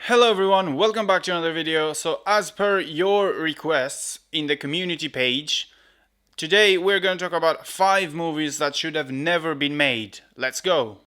Hello everyone, welcome back to another video. So as per your requests in the community page, today we're going to talk about 5 movies that should have never been made. Let's go!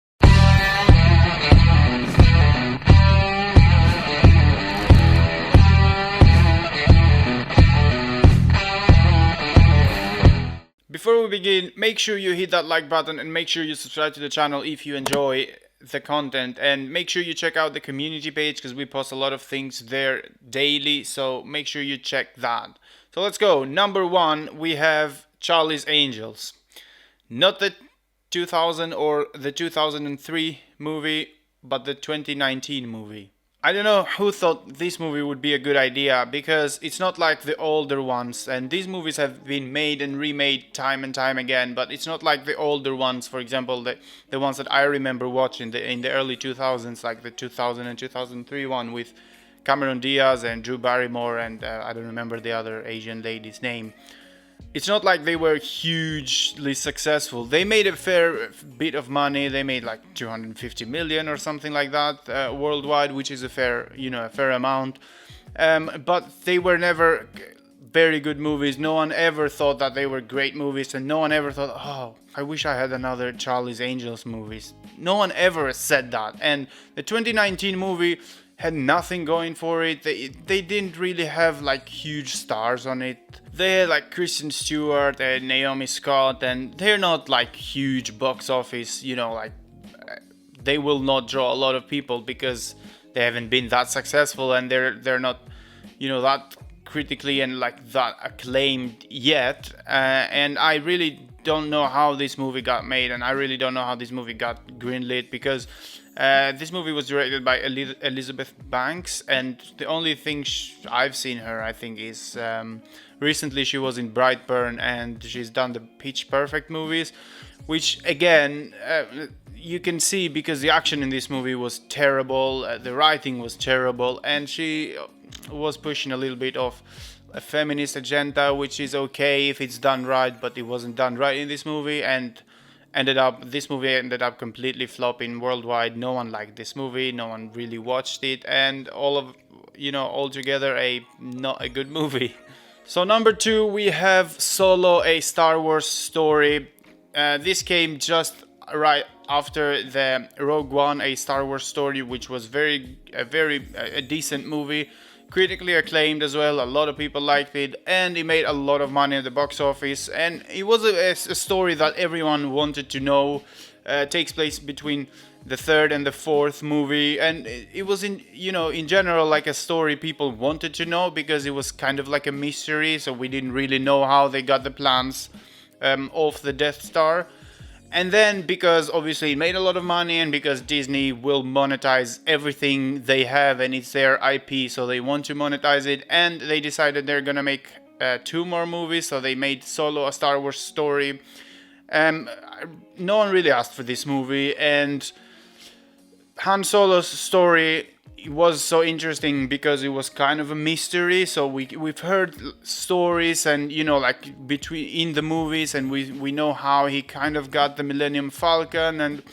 Before we begin, make sure you hit that like button and make sure you subscribe to the channel if you enjoy the content, and make sure you check out the community page because we post a lot of things there daily, so make sure you check that. So let's go. Number 1, we have Charlie's Angels. Not the 2000 or the 2003 movie, but the 2019 movie. I don't know who thought this movie would be a good idea, because it's not like the older ones, and these movies have been made and remade time and time again, but it's not like the older ones. For example, the ones that I remember watching in the early 2000s, like the 2000 and 2003 one with Cameron Diaz and Drew Barrymore and I don't remember the other Asian lady's name. It's not like they were hugely successful. They made a fair bit of money. They made like 250 million or something like that worldwide, which is a fair amount. But they were never very good movies. No one ever thought that they were great movies, and no one ever thought, oh, I wish I had another Charlie's Angels movies. No one ever said that. And the 2019 movie had nothing going for it. They didn't really have like huge stars on it. They had like Kristen Stewart and Naomi Scott, and they're not like huge box office, they will not draw a lot of people because they haven't been that successful, and they're not that critically and like that acclaimed yet. And I really don't know how this movie got made, and I really don't know how this movie got greenlit, because this movie was directed by Elizabeth Banks, and the only thing I've seen her, I think, is recently she was in Brightburn, and she's done the Pitch Perfect movies, which again you can see because the action in this movie was terrible, the writing was terrible, and she was pushing a little bit of a feminist agenda, which is okay if it's done right, but it wasn't done right in this movie, and this movie ended up completely flopping worldwide. No one liked this movie, no one really watched it, and altogether not a good movie. So number 2, we have Solo, a Star Wars story. This came just right after the Rogue One, a Star Wars story, which was a decent movie, critically acclaimed as well. A lot of people liked it, and it made a lot of money at the box office, and it was a story that everyone wanted to know. Takes place between the 3rd and the 4th movie, and it was in general like a story people wanted to know, because it was kind of like a mystery, so we didn't really know how they got the plans of the Death Star. And then, because obviously it made a lot of money, and because Disney will monetize everything they have and it's their IP, so they want to monetize it, and they decided they're gonna make 2 more movies, so they made Solo, a Star Wars story. No one really asked for this movie, and Han Solo's story was so interesting because it was kind of a mystery. So we've heard stories, and between in the movies, and we know how he kind of got the Millennium Falcon, and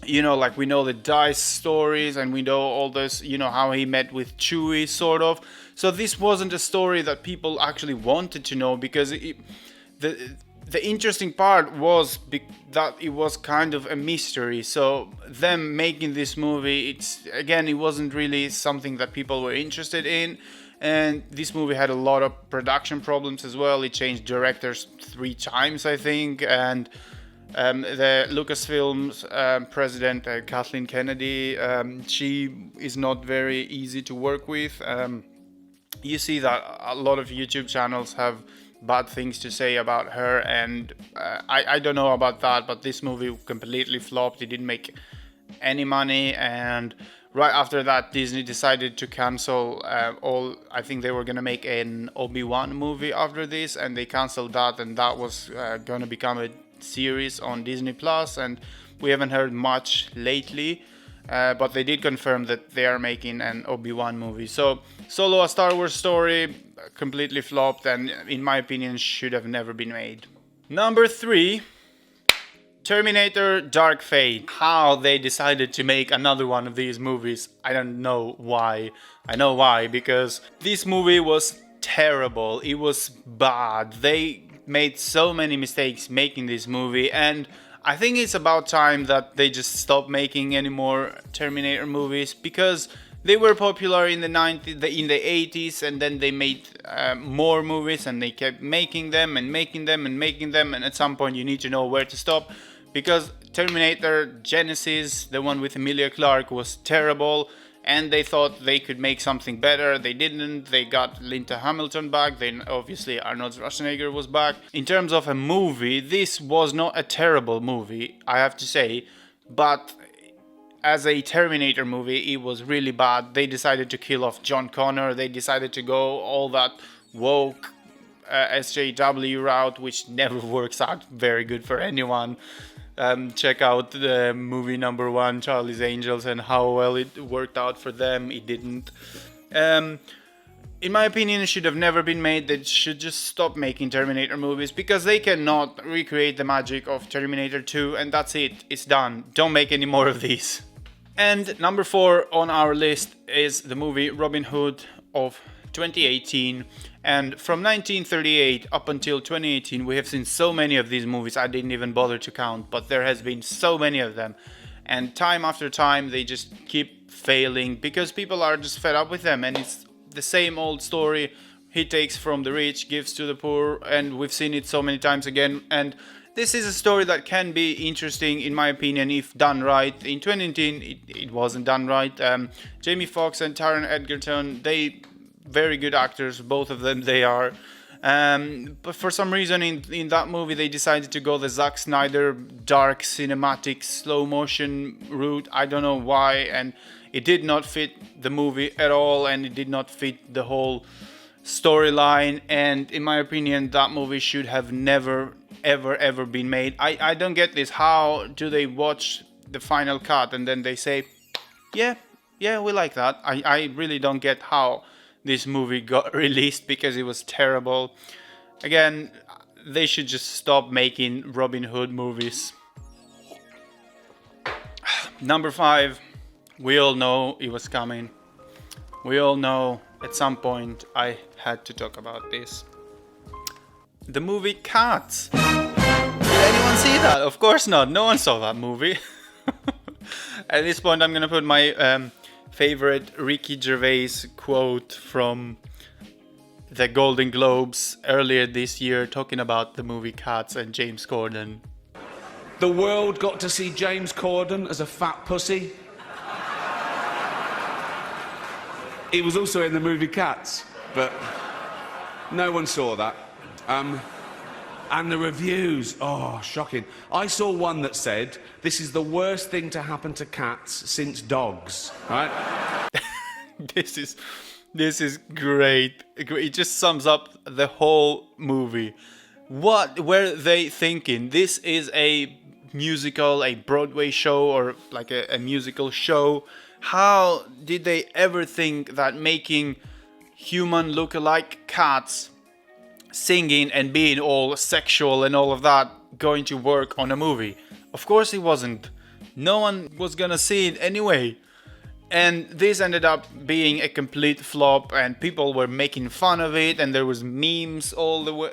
we know the DICE stories, and we know all this, how he met with Chewie, sort of. So this wasn't a story that people actually wanted to know, because the interesting part was that it was kind of a mystery. So them making this movie, it wasn't really something that people were interested in. And this movie had a lot of production problems as well. It changed directors 3 times, I think. And the Lucasfilm's president, Kathleen Kennedy, she is not very easy to work with. You see that a lot of YouTube channels have bad things to say about her, and I don't know about that, but this movie completely flopped. It didn't make any money, and right after that Disney decided to cancel I think they were gonna make an Obi-Wan movie after this, and they canceled that, and that was gonna become a series on Disney Plus, and we haven't heard much lately. But they did confirm that they are making an Obi-Wan movie. So Solo, a Star Wars story, completely flopped, and in my opinion should have never been made. Number 3, Terminator Dark Fate. How they decided to make another one of these movies, I don't know why. I know why, because this movie was terrible. It was bad. They made so many mistakes making this movie, and I think it's about time that they just stop making any more Terminator movies, because they were popular in the 90s, in the 80s, and then they made more movies, and they kept making them and making them and making them, and at some point you need to know where to stop, because Terminator Genesis, the one with Emilia Clarke, was terrible, and they thought they could make something better. They didn't. They got Linda Hamilton back, then obviously Arnold Schwarzenegger was back. In terms of a movie, this was not a terrible movie, I have to say, but as a Terminator movie, it was really bad. They decided to kill off John Connor. They decided to go all that woke SJW route, which never works out very good for anyone. Check out the movie number 1, Charlie's Angels, and how well it worked out for them. It didn't. In my opinion, it should have never been made. They should just stop making Terminator movies, because they cannot recreate the magic of Terminator 2, and that's it. It's done. Don't make any more of these. And number 4 on our list is the movie Robin Hood of 2018. And from 1938 up until 2018, we have seen so many of these movies I didn't even bother to count, but there has been so many of them. And time after time, they just keep failing because people are just fed up with them, and it's the same old story. He takes from the rich, gives to the poor, and we've seen it so many times again. And this is a story that can be interesting, in my opinion, if done right. In 2018, it wasn't done right. Jamie Foxx and Taron Egerton, they very good actors, both of them they are. But for some reason in that movie they decided to go the Zack Snyder dark cinematic slow motion route. I don't know why, and it did not fit the movie at all, and it did not fit the whole storyline. And in my opinion, that movie should have never ever been made. I don't get this. How do they watch the final cut and then they say, yeah, we like that? I really don't get how this movie got released, because it was terrible. Again, they should just stop making Robin Hood movies. Number 5, we all know it was coming. We all know at some point I had to talk about this. The movie Cats. Did anyone see that? Of course not. No one saw that movie. At this point, I'm gonna put my favorite Ricky Gervais quote from the Golden Globes earlier this year, talking about the movie Cats and James Corden. The world got to see James Corden as a fat pussy. He was also in the movie Cats, but no one saw that. And the reviews, oh, shocking. I saw one that said, this is the worst thing to happen to cats since dogs, right? This is great. It just sums up the whole movie. What were they thinking? This is a musical, a Broadway show, or like a musical show. How did they ever think that making human look-alike cats singing and being all sexual and all of that going to work on a movie? Of course it wasn't. No one was gonna see it anyway. And this ended up being a complete flop, and people were making fun of it, and there was memes all the way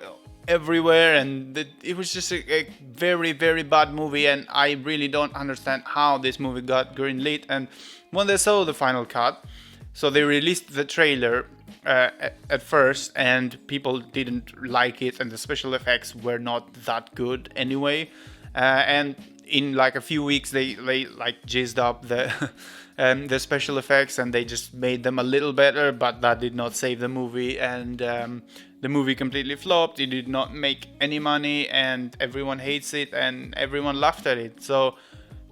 everywhere, and it was just a very bad movie. And I really don't understand how this movie got greenlit. And when they saw the final cut, so they released the trailer at first, and people didn't like it, and the special effects were not that good anyway. And in like a few weeks, they like jizzed up the special effects, and they just made them a little better, but that did not save the movie. And the movie completely flopped. It did not make any money, and everyone hates it, and everyone laughed at it. So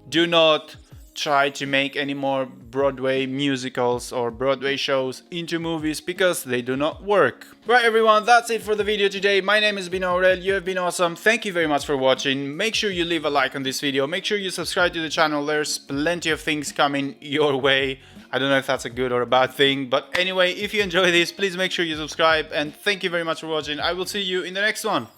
do not try to make any more Broadway musicals or Broadway shows into movies, because they do not work. Right, everyone, that's it for the video today. My name has been Aurel. You have been awesome. Thank you very much for watching. Make sure you leave a like on this video. Make sure you subscribe to the channel. There's plenty of things coming your way. I don't know if that's a good or a bad thing, but anyway, if you enjoy this, please make sure you subscribe, and thank you very much for watching. I will see you in the next one.